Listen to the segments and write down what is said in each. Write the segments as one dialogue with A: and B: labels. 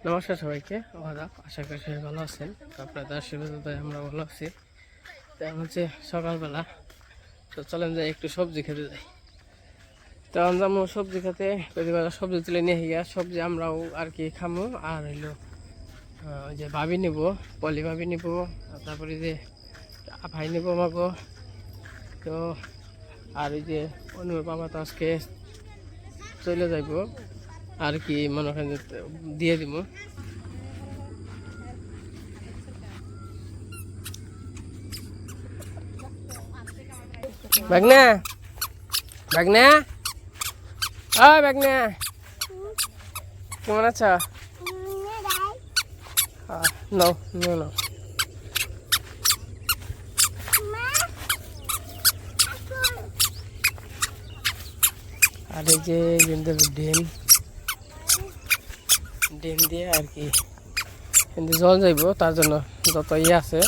A: নমস্কার সবাইকে, আদাব। আশা করি সবাই ভালো আছেন। আপনাদের আশীর্বাদে আমরা ভালো আছি। তো এখন হচ্ছে সকালবেলা, তো চলেন যাই একটু সবজি খেতে যাই। তো আমরা সবজি খেতে প্রতিবেলা সবজি তুলে নিয়ে গিয়া সবজি আমরাও আর কি খামো। আর হইলো ওই যে ভাবি নিব, পলি ভাবি নিব, তারপরে যে ভাই নিব আমাকে। তো আর ওই যে অনুর বাবা তো আজকে চলে যাইব আর কি, মনে করেন দিয়ে দিব। বাগনা বাগনা ও বাগনা, কেমন আছো? নাও নাও নাও। আর এই যে ডিম ডিম দিয়ে আর কি কিন্তু জল যাইব, তার জন্য যত ইয়ে আছে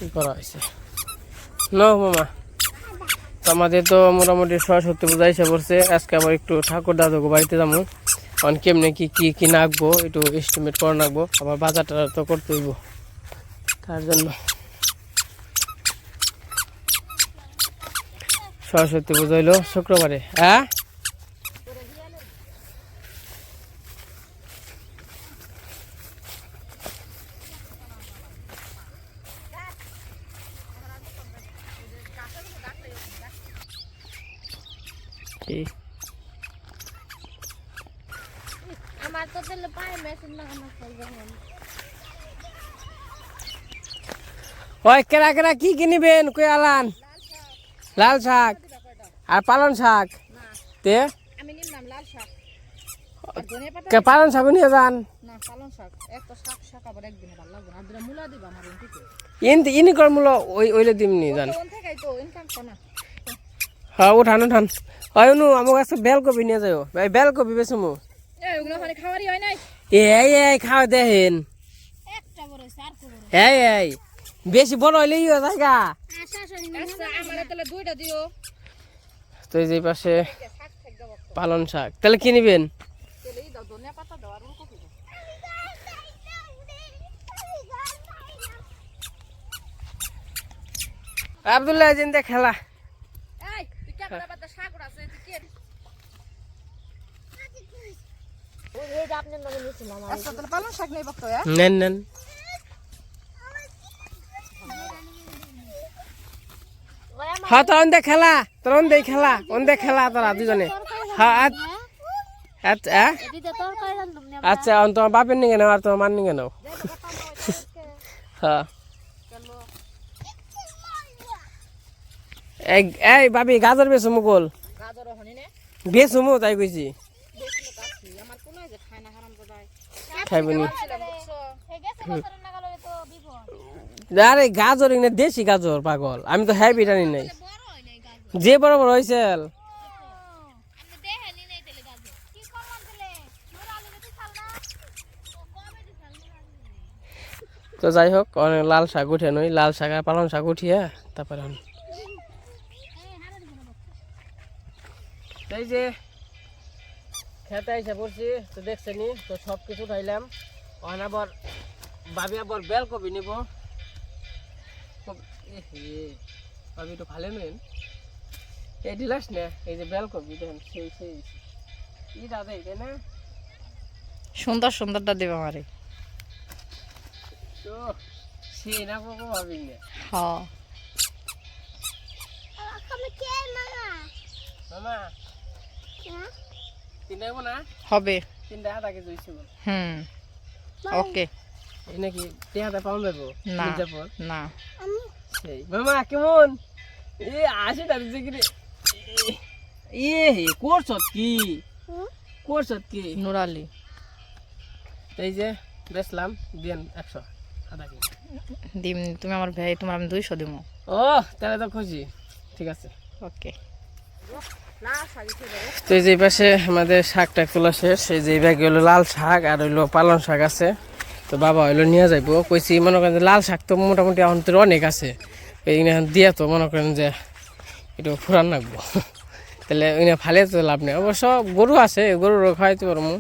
A: ই করা হয়েছে। নাও মামা। তো আমাদের তো মোটামুটি সরস্বতী পূজা এসে পড়ছে। আজকে আবার একটু ঠাকুর দাদুকে বাড়িতে যাবো। কারণ কেমনে কি নাকবো একটু এস্টিমেট করে নাকবো, আবার বাজারটা তো করতে হইব, তার জন্য। সরস্বতী পুজো হইলো শুক্রবারে। হ্যাঁ,
B: আমার তো তেলে পায়ে মেশিন লাগানো চলবে না।
A: ওই কেরা কেরা কি কিনিবেন কই আলান? লাল শাক আর পালন শাক। তে
B: আমি নিলাম লাল শাক
A: কে পালন শাক নিয়ে যান
B: না। পালন শাক একটা শাক শাক আবার একদিনে ভালো লাগবে না। আর দুটা মূলা দিবা আমার ইনটিকে
A: ইনি কর মূল ওইলে দিমনি জান।
B: কোন থেকে তো ইনকাম কোনা।
A: হ্যাঁ, উঠান উঠান। হয় নু আমার কাছে বেলকপি নিয়ে যাও ভাই, বেলকপি বেসমু।
B: এই ওগুলো খালি খাওয়ারই হয় নাই।
A: এই খাওয়া দেখেন।
B: একটা বড় চার বড়।
A: এই বেশি বড় হইলে ইয়ে জায়গা।
B: আচ্ছা আমারে তাহলে দুইটা দিও।
A: তো এই যে পাশে পালন শাক, তাহলে কি নিবেন?
B: তাহলে এই দাও ধনিয়া পাতা দাও আর ফুলকপি দাও।
A: আব্দুল্লাহ জিন্দে খেলা।
B: এই তুই কেমন পাতা শাক আছে তুই কি? ওই যে আপনি নগে নিছিলাম। আচ্ছা তাহলে পালন শাক নেই বক্ত।
A: নেন নেন। হ্যাঁ, তোর অন্দে খেলা, তোর অন্দে খেলা, অন্দে খেলা তোরা দুজনে। হ্যাঁ আচ্ছা আচ্ছা, তোমার বাপের নিয়ে নাও আর তোমার মার নিয়ে নাও। হ্যাঁ, এই ভাবি গাজর বেছো মুগল
B: গাজর হনি নে
A: বেছো মু তাই কইছি।
B: দেখলো কাছি আমার কোন যে খায় না হারাম দাদাই
A: খাইবনি।
B: হে গেছে বছরের নাগালে তো বিপদ।
A: আরে গাজর এনে দেশি গাজর পাগল, আমি তো হ্যাপি টানি নাই।
B: বড় হয় নাই গাজর।
A: যে বড় বড় হয়েছে
B: আপনি দেখেনি নাই তেলে গাজর কি করলাম তেলে মোর আলু দিতে চাল না ও কবে দিতে চাল না।
A: তো যাই হোক, অনেক লাল শাক উঠে নই, লাল শাক আর পালং শাক উঠিয়ে তারপরে এই যে খেতে এসে পড়ছি। তো দেখছেনি তো সব কিছু খাইলাম। ওখানে আবার ভাবি আবার বেলকপি নিব। ভাবি তো ভালো নেন এই দিলাস না, এই যে বেলকপি দেখেন সেই সেই ইটা দেয় তাই না?
B: সুন্দর সুন্দরটা দেব আমারে।
A: তো সেই না বাবা ভাবি না।
B: হ্যাঁ
A: মামা তিনটা না
B: হবে।
A: তিনটা আধা কেজি হয়েছে।
B: ওকে
A: এই নাকি টেহাতে পাউন যাবো
B: না
A: মির্জাপুর
B: না
A: সেই। মামা কেমন এ আসে দাঁড়িয়েছে কি রে? করছত কি করছত কি?
B: নুরালি
A: এই যে বেচলাম দেন 100 আধা কেজি
B: দিম। তুমি আমার ভাই তোমার আমি 200 দিব।
A: ও তাহলে তো খুশি, ঠিক আছে
B: ওকে।
A: তো এই যে পাশে আমাদের শাকটা তোলা শেষ। এই যে ব্যাগে হলো লাল শাক আর হইলো পালং শাক আছে। তো বাবা হইলো নিয়ে যাইবো কইছি। মনে করেন লাল শাক তো মোটামুটি এখন তো অনেক আছে, এখন দিয়ে তো মনে করেন যে একটু ফুরান রাখবো। তাহলে ফালে তো লাভ নেই। অবশ্য গরু আছে, গরুরও খাওয়াইতে পারবো।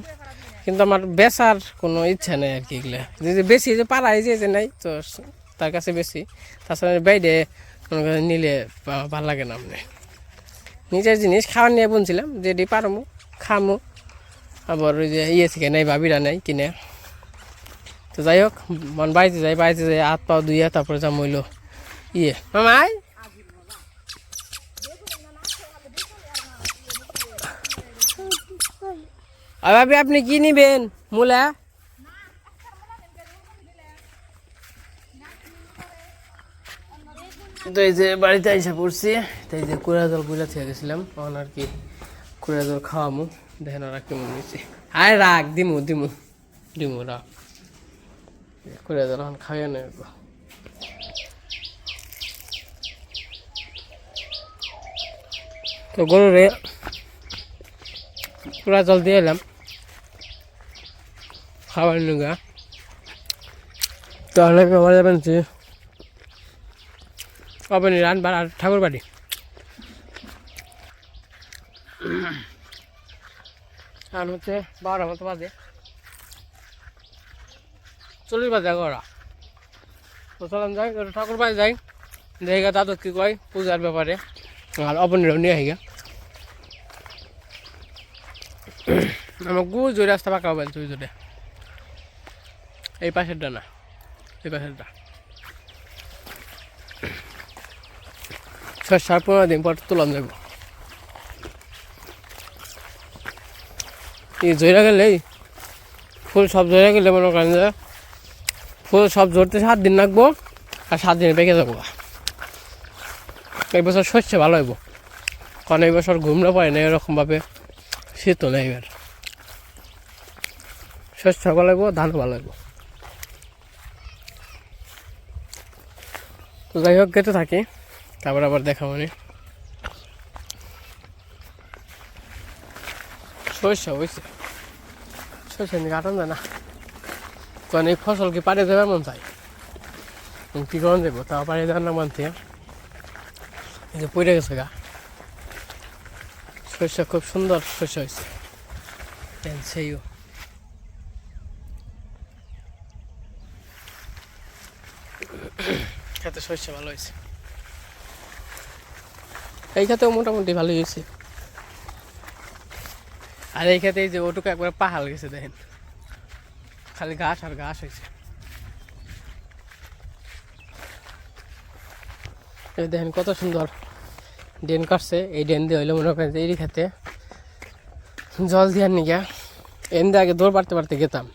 A: কিন্তু আমার বেচার কোনো ইচ্ছা নেই আর কি। এগুলো যে বেশি যে পাড়ায় যে নাই তো তার কাছে বেশি, তাছাড়া বাইরে মনে করেন নিলে ভালো লাগে না। আপনি নিজের জিনিস খাওয়ার নিয়ে বলছিলাম যেটি পারমু খামু, আবার ওই যে থেকে নেই ভাবিরা নেই কিনে। তো যাই হোক মন বাড়িতে যাই হাত পাও ধুইয়া তারপরে যা মইল মামাই। আর ভাবি আপনি কি নিবেন মূলা? তো এই যে বাড়িতে এসে পড়ছি, তো এই যে কুড়া জল গুলা থেকে গেছিলাম তখন আর কি কুড়া জল খাওয়ামু। দেখেন ওরা কেমন নিচ্ছে। আয় রাখ দিমু দিমু দিমু রাখ কুড়া জল এখন খাইয়ে নেব। তো গরুরে কুড়া জল দিয়ে এলাম খাবার নিগা। তো অনেকে আমার যাবেন অবনী রানবার আর ঠাকুর বাড়ি। আর হচ্ছে 12টার মতো বাজে, 40 বাজে ওরা। তো চলাম যাই ঠাকুর বাড়ি যাই, দেখে দাদু কি কয় পূজার ব্যাপারে, আর অবনীরাও নিয়ে আইগা। আমার গুড় জোরে রাস্তা পাকা হবে তুই জোরে, এই পাশেরটা না এই পাশেরটা। 6-15 দিন পর তুলাম যাবো। এই জয়রা গেলে ফুল সব জয়রা গেলে মনে করেন যে ফুল সব ধরতে 7 দিন লাগবো, আর 7 দিনে পেকে যাবো। এই বছর শস্য ভালো হইব, কারণ এই বছর ঘুমলে পড়ে না এরকমভাবে, শীত নেই। এবার শস্য ভালো লাগবো, ধান ভালো লাগবো। তো যাই হোক গেতে থাকি, তারপর আবার দেখা মানে শস্য হয়েছে। শস্য নিয়ে কাটান যায় না, কারণ এই ফসল কি পাড়িয়ে দেবার মন চাই, কি করেন দেবো তাও পাড়িয়ে দেওয়ার না মানতে। এই যে পড়ে গেছে গা শস্য, খুব সুন্দর শস্য হয়েছে। সেইও খেতে শস্য ভালো হয়েছে, এই খেতেও মোটামুটি ভালোই হয়েছে। আর এই খেতে এই যে ওটুকু একবার পাহাড় গেছে, দেখেন খালি ঘাস আর ঘাস হয়েছে। এই দেখেন কত সুন্দর ড্রেন কাটছে। এই ড্রেন দিয়ে হইলে মনে করেন যে এই খেতে জল দিয়ার নিগা এন দিয়ে আগে দৌড় পারতে গেতাম।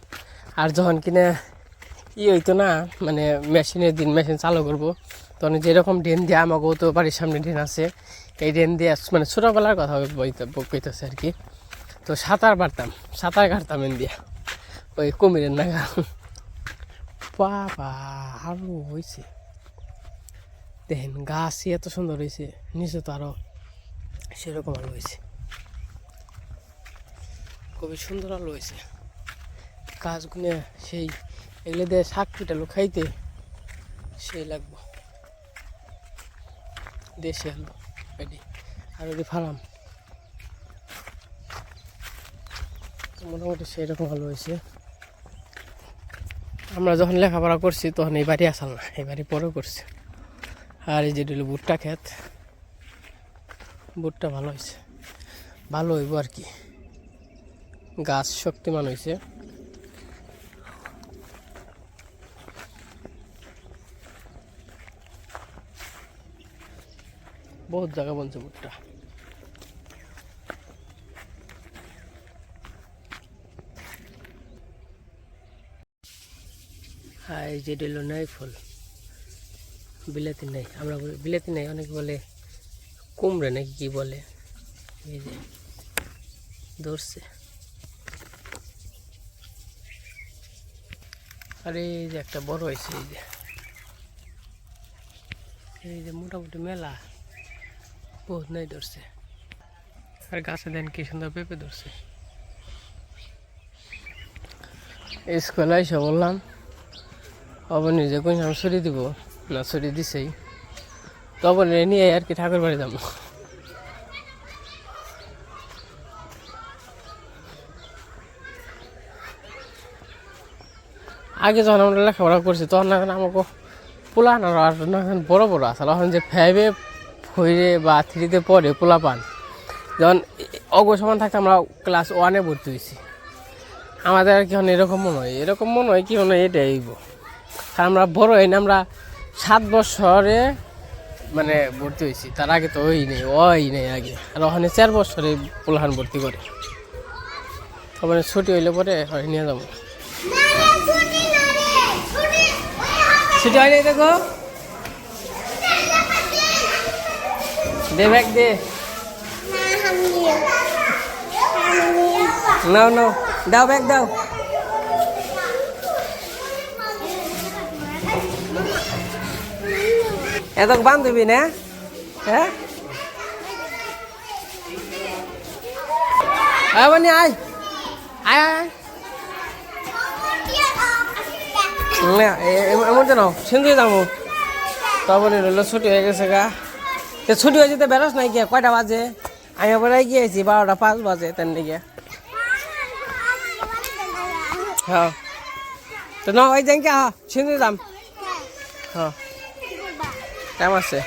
A: আর যখন কিনে হইতো না, মানে মেশিনের দিন মেশিন চালু করবো, তখন যেরকম ড্রেন দিয়ে আমাকেও তো বাড়ির সামনে ড্রেন আছে, এই ড্রেন দিয়ে মানে ছোটোবেলার কথা কইতেছে আর কি। তো সাঁতার কাটতাম এন দিয়া ওই কুমিরের নাগা। বাবা আরো হয়েছে, দেখেন গাছই এত সুন্দর হয়েছে, নিচে তো আরো সেরকম আলো হয়েছে, খুবই সুন্দর আলো হয়েছে। গাছগুলো সেই এগুলো দিয়ে শাক পিটালো খাইতে সেই লাগবো, দেশে আলু এটি। আর ওটি ফার্ম মোটামুটি সেই রকম আলো হয়েছে। আমরা যখন লেখাপড়া করছি তখন এই বাড়ি আসাল না, এই বাড়ি পরেও করছি। আর এই যেটা হলো ভুট্টা ক্ষেত, ভুট্টা ভালো হয়েছে, ভালো হইব আর কি, গাছ শক্তিমান হয়েছে। বহুত জায়গা বনছে ভুট্টা। আর এই যেটা হলো নাই ফুল, বিলাতি নাই, আমরা বলি বিলাতি নাই, অনেকে বলে কুমড়ে নাকি কি বলে। এই যে ধরছে, আর এই যে একটা বড় হয়েছে, এই যে মোটামুটি মেলা বহুত নাই ধরছে। আর গাছে দেন কি সুন্দর পেঁপে ধরছে। স্কুলে এসে বললাম আবার নিজে কোন আমি ছড়ি দিব না, ছড়ি দিছেই, তখন নিয়ে আর কি ঠাকুর বাড়ি যাবো। আগে যখন আমরা লেখাপড়া করছি তখন এখন আমাকে পোলান আর এখন বড় বড় আসলে এখন যে 5-এ 4-এ বা 3-তে পড়ে পোলা পান যখন অগ্রসমান থাকতে আমরা ক্লাস 1-এ ভর্তি হয়েছি আমাদের আর কি এরকম মনে হয় কি মনে হয় এটাই হইব কারণ আমরা বড় হই না আমরা 7 বছরে মানে ভর্তি হয়েছি তার আগে তো ওই নেই আগে আর ওখানে 4 বছরে পোলাহান ভর্তি করে তখন ছুটি হইলে পরে নিয়ে যাবো ছুটি হয় নাই দেখো দে ব্যাগ দে নাও দাও ব্যাগ দাও এত বান্ধবী না হ্যাঁ মানে আয় আয় আয় এমন জানো সিন্ধুই যাবো তখন রইল ছুটি হয়ে গেছে গা ছুটি হয়েছে তো বেরোস নাই গিয়া কয়টা বাজে আমি আবার গিয়েছি 12টা 5 বাজে তেন দিকে হ্যাঁ তো না ওই যাই কে সিন্ধুই যাম হ্যাঁ টাইম আছে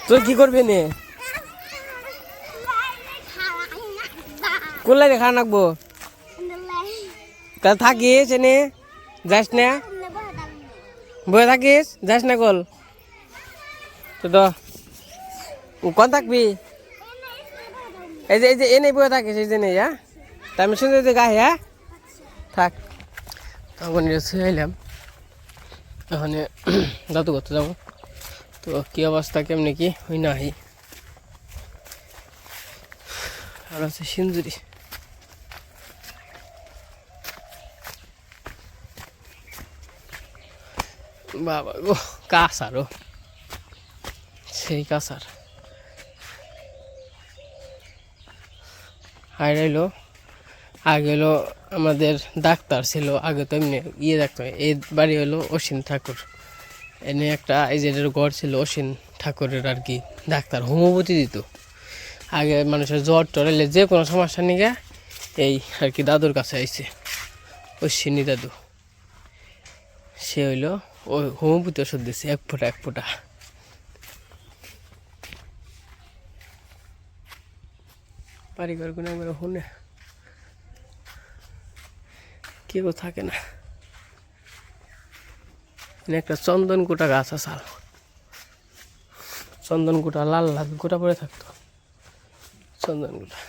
A: তুই কি করবি নে কোন লাইনে খাওয়া নাকবো কাল থাকিস এনে যাস না বয়ে থাকিস যাস না কল তো কোন থাকবি এই যে এনে বয়ে থাকিস এই যে নেই হ্যাঁ তা আমি শুনতে গায়ে হ্যাঁ থাক তখন এলাম ওখানে দাদু করতে যাবো তো কি অবস্থা কেমনি কি হই না হই আর আছে সিঞ্জুরি বাবা গো কাঁসারও সেই কাঁসার হাইরাইলো আগে হলো আমাদের ডাক্তার ছিল আগে তো এমনি ডাক্তার এই বাড়ি হলো অসীম ঠাকুর এনে একটা এই যে ঘর ছিল অসীম ঠাকুরের আর কি ডাক্তার হোমিওপ্যাথি দিত আগে মানুষের জ্বর টর এলে যে কোনো সমস্যা নিয়ে এই আর কি দাদুর কাছে আইছে অশ্বিনী দাদু সে হইলো ওই হোমিওপ্যাথি ওষুধ দিচ্ছে 1 ফোঁটা বাড়িঘর গুলো একবার শুনে কেউ থাকে না একটা চন্দন গোটা গাছ আছে চন্দন গোটা লাল গোটা পড়ে থাকতো চন্দন গোটা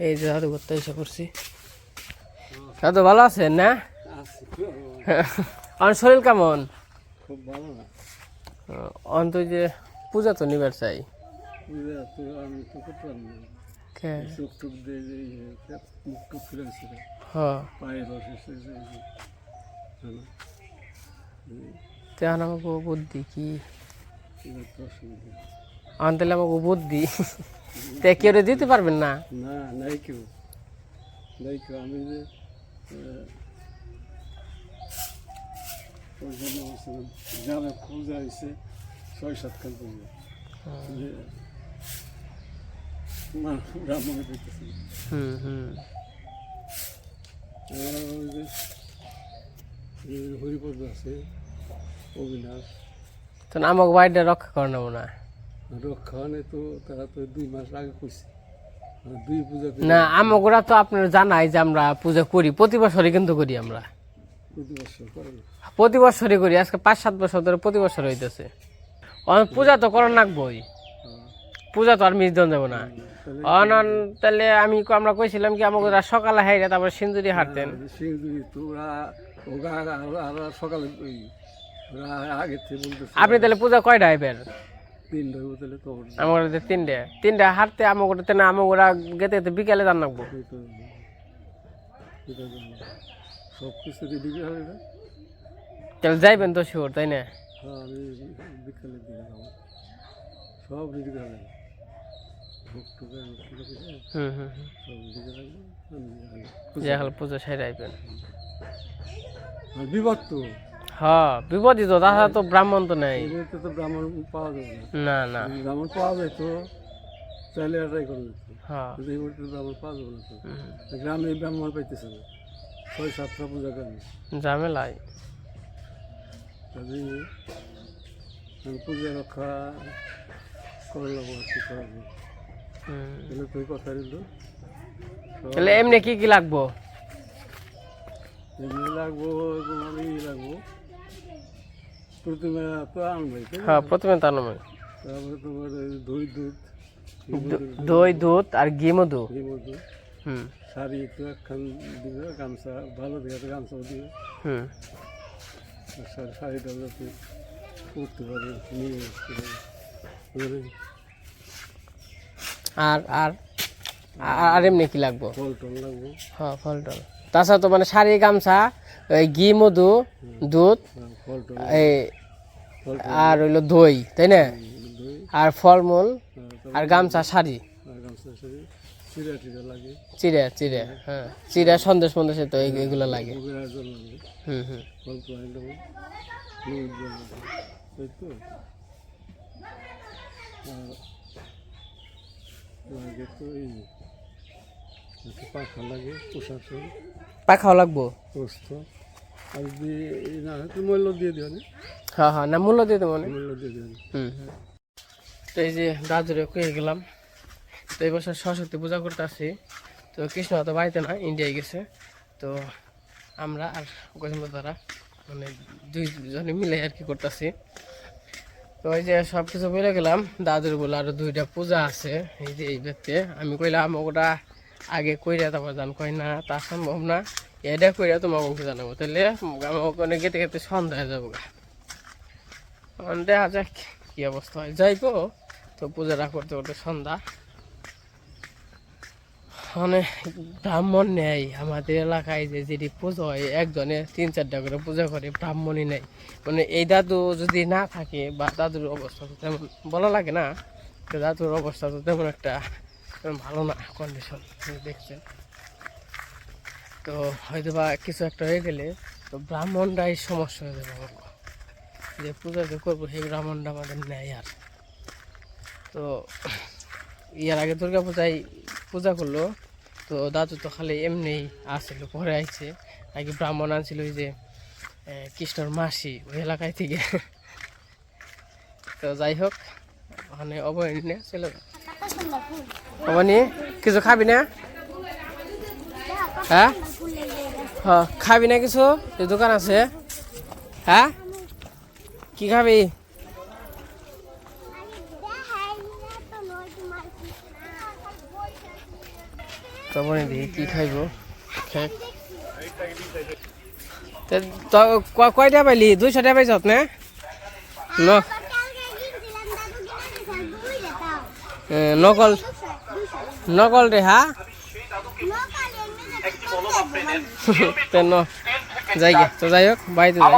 A: এই যে দাদু করতে এসে করছি দাদু ভালো আছেন না আমার শরীর কেমন
C: খুব ভালো না
A: অন্ত যে পূজা তো নিবার চাই
C: পূজা তো আমি তো করতে পারবো না চোখ টুক দিয়ে মুখ টুক ফিরে গেছিল পায়ে রস এসেছে
A: তেমন আমাকে বুদ্ধি কি আনতে আমাকে বুদ্ধি তে কেউ দিতে পারবেন না
C: না নাই কেউ আমি যে গ্রামে পূজা হয়েছে 6-7 খান পূজা ব্রাহ্মণে পেতেছি হরিপদ আছে অবিনাশ
A: তো আমাকে বাড়িটা রক্ষা করে নেবো না
C: রক্ষা মানে তো তারা তো 2 মাস আগে করছে 2 পূজা
A: না আমাগোরা তো আপনার জানাই যে আমরা পূজা করি প্রতি বছরই কিন্তু করি আমরা প্রতি বছরই করি আজকে 5-7 বছর ধরে প্রতি বছর হইতেছে পূজা তো করার নাকবই পূজা তো আর মিস দেন যাবো না তাহলে আমরা কইছিলাম কি আমাকে সকালে হাইরে তারপর সিন্দুরি হাঁটতেন আপনি তাহলে পূজা কয়টা আইবেন
C: 3টা
A: আমার 3টা হাঁটতে আমাকে গেতে বিকালে জান নাকবো
C: সব কিছু রেডি হবে না
A: তাহলে যাইবেন তো শিওর তাই না
C: আমি বিকালের দিকে যাবো সব রেডি হবে
A: পূজা সাইড আইবেন
C: বিপদ তো
A: হ্যাঁ বিপদই তো তাছাড়া তো ব্রাহ্মণ তো নাই
C: তো ব্রাহ্মণ পাওয়া যাবে
A: না না
C: ব্রাহ্মণ পাওয়া যায় তো চাইলে এটাই করে দিত
A: হ্যাঁ
C: ব্রাহ্মণ পাওয়া যাবে না তো গ্রামে ব্রাহ্মণ পাইতেছে না 6-7টা পূজা করেন
A: ঝামেলায়।
C: কাজে পূজা রক্ষা করে লাগবো আর কি করবো। তাহলে তুই কথা দিল
A: তাহলে এমনি কি কি লাগবো?
C: এমনি লাগবো তোমার লাগবো প্রথমে তো আনবে,
A: হ্যাঁ প্রথমে তো আনবে।
C: তারপরে তোমার দই দুধ,
A: দই দুধ আর ঘি মধু।
C: শাড়ি একটু একখান দিবে, গামছা ভালো দেখে গামছাও দিবে। শাড়িটা যাতে করতে পারে নিয়ে
A: আর আর আর এমনি কি লাগবো?
C: ফল টল লাগবো।
A: হ্যাঁ ফল টল। তাছাড়া তো মানে শাড়ি গামছা, ওই ঘি মধু, দুধ,
C: ফল টল
A: এই আর হইলো দই, তাই না?
C: দই
A: আর ফলমূল আর গামছা শাড়ি,
C: আর গামছা শাড়ি, চিড়া টিড়া লাগে,
A: চিড়ে চিড়ে, হ্যাঁ চিড়ে সন্দেশ মন্দেশে তো এগুলো লাগে।
C: ভোগের আয়োজন লাগবে, ফল তো একদম নিবেদন লাগবে, তাই তো। আর লাগে তো এই পাখা লাগে, প্রশাসন
A: পাখাও লাগবো।
C: প্রস্ত আর যদি না হয় তো মূল্য দিয়ে দিও না,
A: হ্যাঁ হ্যাঁ না মূল্য দিয়ে দেবো না।
C: মূল্য দিয়ে দিও না।
A: তো এই যে দাদুরে কয়ে গেলাম, তো এই বছর সরস্বতী পূজা করতে আসি। তো কৃষ্ণ তো বাড়িতে না, ইন্ডিয়ায় গেছে। তো আমরা আর গজমদারা মানে দুইজনে মিলে আর কি করতেছি। তো ওই যে সব কিছু বলে গেলাম, দাদুর বলে আরো 2টা পূজা আছে এই যে এই ব্যক্তি। আমি কইলাম ওটা আগে কইরা তারপর জান, কই না তা সম্ভব না, এটা কইরা তোমাকে জানাবো, তাহলে আমার ওখানে গেতে গেতে সন্ধ্যা হয়ে যাবো। দেখা যাক কি অবস্থা হয়, যাইবো। তো পূজাটা করতে করতে সন্ধ্যা। মানে ব্রাহ্মণ নেই আমাদের এলাকায়, যে যেটি পুজো হয় একজনে 3-4টা করে পূজা করে, ব্রাহ্মণই নেই। মানে এই দাদু যদি না থাকে বা দাদুর অবস্থা তো তেমন বলা লাগে না, তো দাদুর অবস্থা তো তেমন একটা ভালো না, কন্ডিশন দেখছেন। তো হয়তো বা কিছু একটা হয়ে গেলে তো ব্রাহ্মণরাই সমস্যা হয়ে যাবে আমার, যে পূজা যে করবো সেই ব্রাহ্মণটা আমাদের নেয়। আর তো ইয়ার আগে দুর্গা পূজায় পূজা করলো, তো দাদু তো খালি এমনি আসছিল, পরে আইছে আগে ব্রাহ্মণ আনছিল ওই যে কৃষ্ণর মাসি ওই এলাকায় থেকে। তো যাই হোক ওখানে অবহেলা চলে অবনি কিছু খাবি না? হ্যাঁ হ্যাঁ খাবি না কিছু? এই দোকান আছে, হ্যাঁ কি খাবি? তখন দেখি কি খাইব। কয়টা পাইলি? 200 টাকা পাইছ না? নকল নকল রে, হ্যাঁ যাই গে। তো যাই হোক বাড়িতে যাই।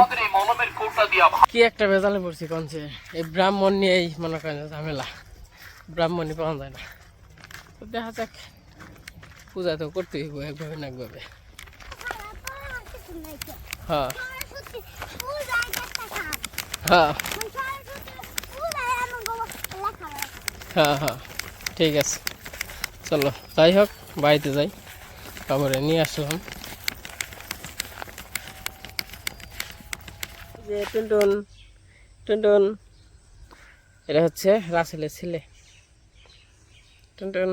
A: কি একটা ভেজালে পড়ছি কনছে, এই ব্রাহ্মণ নিয়েই মনে করেন ঝামেলা, ব্রাহ্মণই পাওয়া যায় না। তো দেখা যাক, পূজা তো করতেই হইব একভাবে না একভাবে। হ্যাঁ হ্যাঁ হ্যাঁ হ্যাঁ ঠিক আছে, চলো যাই হোক বাড়িতে যাই। খবরে নিয়ে আসলাম যে টুনটুন, টুনটুন এটা হচ্ছে রাসেলের ছেলে। টুনটুন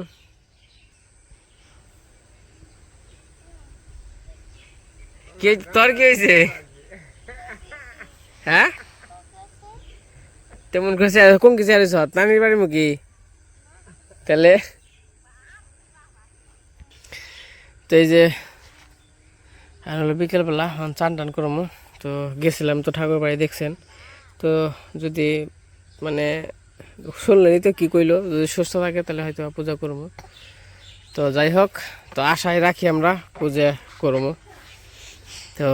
A: কি তোর কি হয়েছে? হ্যাঁ তেমন করছে কোন কিছু আর নানির বাড়ির মুখী তাহলে। তো এই যে আর হলো বিকেলবেলা চান টান করবো। তো গেছিলাম তো ঠাকুর বাড়ি দেখছেন। তো যদি মানে শুনলেনি তো কী কইলো, যদি সুস্থ থাকে তাহলে হয়তো পূজা করবো। তো যাই হোক, তো আশায় রাখি আমরা পূজা করবো। তো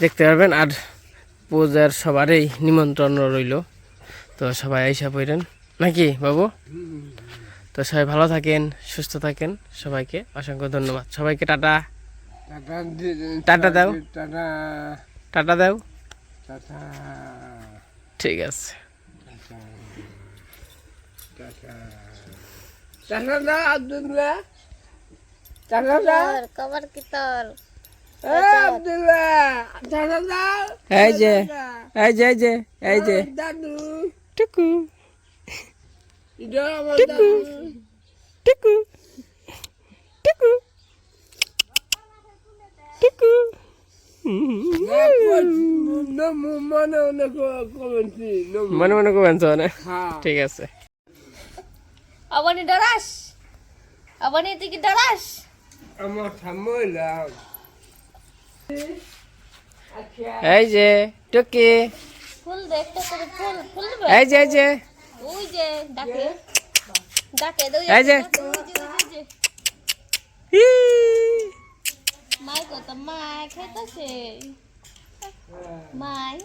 A: দেখতে পারবেন, আর পূজার সবারই নিমন্ত্রণ রইল। তো সবাই আইসা পড়েন নাকি বাবু? তো সবাই ভালো থাকেন, সুস্থ থাকেন, সবাইকে অসংখ্য ধন্যবাদ। সবাইকে টাটা টাটা দাও, টাটা দাও, ঠিক আছে।
B: কবার কি তোর
A: এই যে এই যে এই যে এই যে টুকু টুকু টুকু টুকু টুকু মনে মনে করবেন তো না ঠিক আছে
B: আবানি ডরাস আবানি তুই কি ডরাস
C: আমার থামলাম
A: এই যে টুকি
B: ফুল দে একটা করে ফুল ফুল দেবে
A: এই যে এই যে
B: ওই যে ডাকে ডাকে দই
A: এই যে ই
B: মাই কত মাই খাইতাছে মাই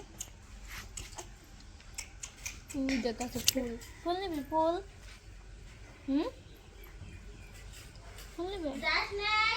B: তুই দেখাছে ফুল ফুল নেবে ফুল ফুল নেবে